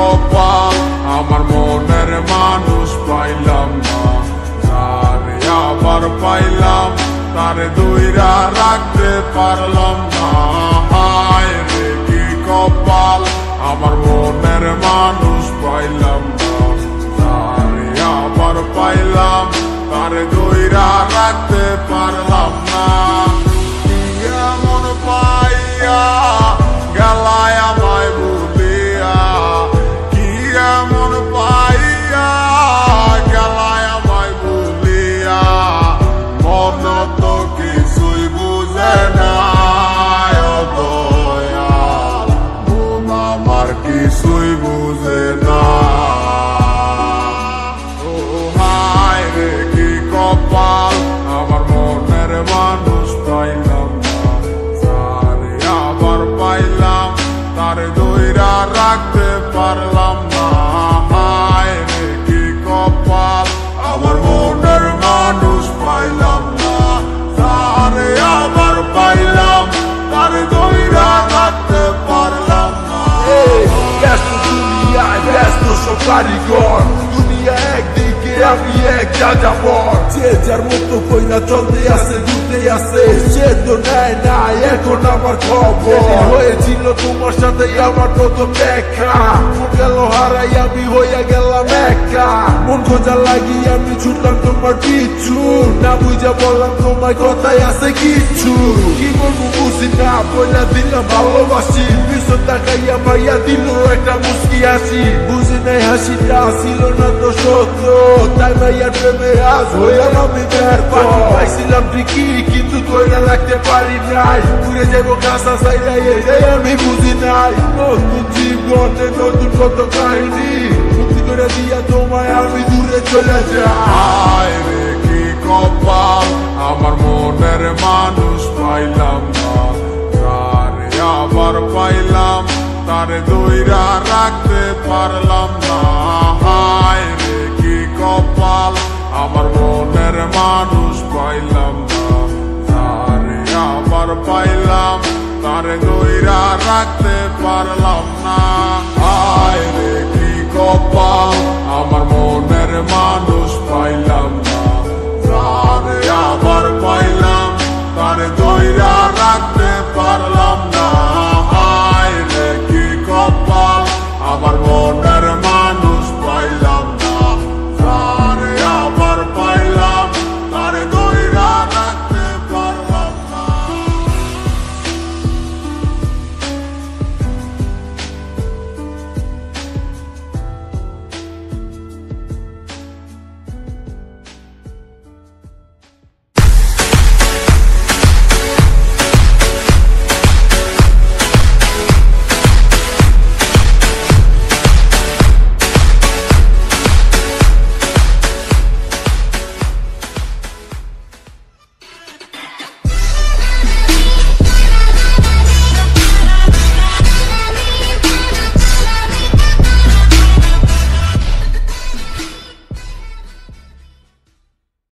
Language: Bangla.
কপাল আমার মনের মানুষ পাইলাম না, যারে আবার পাইলাম তারে দইরা রাখতে পারলাম না। হায় রে কি কপাল আমার মনের মানুষ পাইলাম না, যারে আবার পাইলাম তারে দইরা রাখতে পারলাম না। কিছুই বুঝে না, ও হায় রে কি কপাল আমার মনের মানুষ পাইলাম না, যারে আবার পাইলাম তারে দইরা রাখতে পারলাম না। হায় রে কি কপাল আমার মনের মানুষ পাইলাম না, যারে আবার পাইলাম তারে দইরা রাখতে পারলাম না। ব্যস্ত সব কারিগর, দুনিয়া একদিকে আমি এক যাযাবর, যে যার মতো কইরা চলতে আছে ঘুরতে আছে, সে তো নেয় না এখন আমার খবর। হয়েছিল তোমার সাথে আমার কত দেখা, মন গেল হারাই আমি হইয়া গেলাম একা, মন খোঁজা লাগি আমি ছুটলাম তোমার পিছু, না বুঝা বললাম তোমার কথাই আছে কিছু, কি বলবো বুঝি না বইলা দিলাম ভালোবাসি, পিছন তাকাইয়া ভাইয়া দিল একটা মুস্কি হাসি, বুঝি নাই হাসিটা ছিল না তো সত্য, তাই ভাইয়ার প্রেমে আজ হইলাম আমি ব্যর্থ। পাইছিলাম ঠিকই কিন্তু ধরে রাখতে পারি নাই, ঘুরে যাবো কাঁচা চাইলাই এটাই আমি বুঝি নাই। নতুন জীবনে নতুন কত কাহিনী, মুক্তি করে দিয়া তোমায় আমি দূরে চলে যাই। রে কি কপাল আমার মনের মানুষ পাইলাম না, যারে আবার পাইলাম তারে দইরা রাখতে পারলাম না। হায় রে কি কপাল আমার মনের মানুষ পাইলাম না, যারে আবার পাইলাম তারে দইরা রাখতে পারলাম না।